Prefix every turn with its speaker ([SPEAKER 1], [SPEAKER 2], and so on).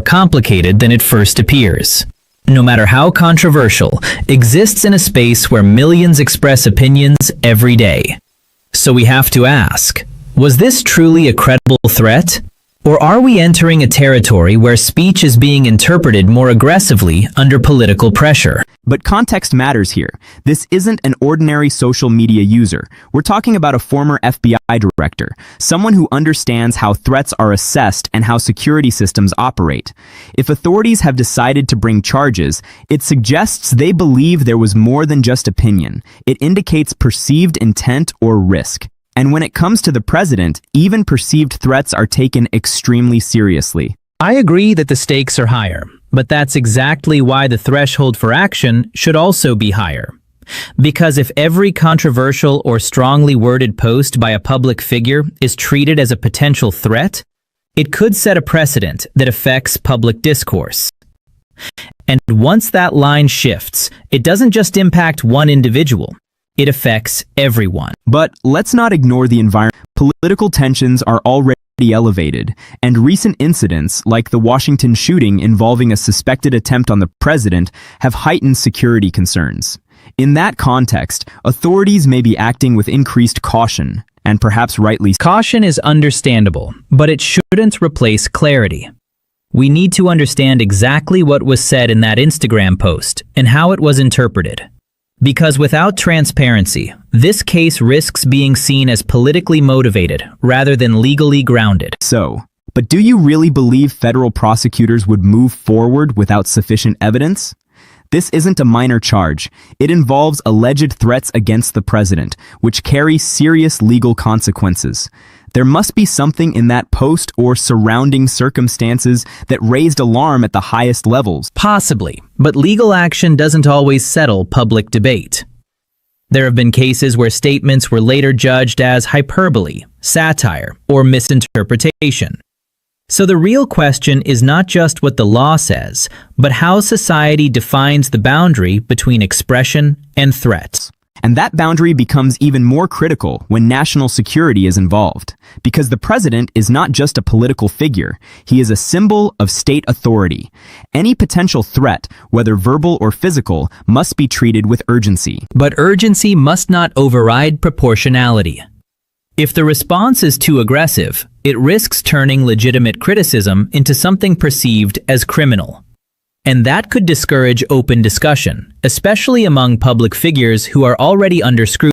[SPEAKER 1] complicated than it first appears. No matter how controversial, exists in a space where millions express opinions every day. So we have to ask, was this truly a credible threat? Or are we entering a territory where speech is being interpreted more aggressively under political pressure?
[SPEAKER 2] But context matters here. This isn't an ordinary social media user. We're talking about a former FBI director, someone who understands how threats are assessed and how security systems operate. If authorities have decided to bring charges, it suggests they believe there was more than just opinion. It indicates perceived intent or risk. And when it comes to the president, even perceived threats are taken extremely seriously.
[SPEAKER 1] I agree that the stakes are higher, but that's exactly why the threshold for action should also be higher. Because if every controversial or strongly worded post by a public figure is treated as a potential threat, it could set a precedent that affects public discourse. And once that line shifts, it doesn't just impact one individual. It affects everyone.
[SPEAKER 2] But let's not ignore the environment. Political tensions are already elevated, and recent incidents, like the Washington shooting involving a suspected attempt on the president, have heightened security concerns. In that context, authorities may be acting with increased caution, and perhaps rightly.
[SPEAKER 1] Caution is understandable, but it shouldn't replace clarity. We need to understand exactly what was said in that Instagram post and how it was interpreted. Because without transparency, this case risks being seen as politically motivated rather than legally grounded.
[SPEAKER 2] But do you really believe federal prosecutors would move forward without sufficient evidence? This isn't a minor charge. It involves alleged threats against the president, which carry serious legal consequences. There must be something in that post or surrounding circumstances that raised alarm at the highest levels.
[SPEAKER 1] Possibly, but legal action doesn't always settle public debate. There have been cases where statements were later judged as hyperbole, satire, or misinterpretation. So the real question is not just what the law says, but how society defines the boundary between expression and threats.
[SPEAKER 2] And that boundary becomes even more critical when national security is involved. Because the president is not just a political figure, he is a symbol of state authority. Any potential threat, whether verbal or physical, must be treated with urgency.
[SPEAKER 1] But urgency must not override proportionality. If the response is too aggressive, it risks turning legitimate criticism into something perceived as criminal. And that could discourage open discussion, especially among public figures who are already under scrutiny.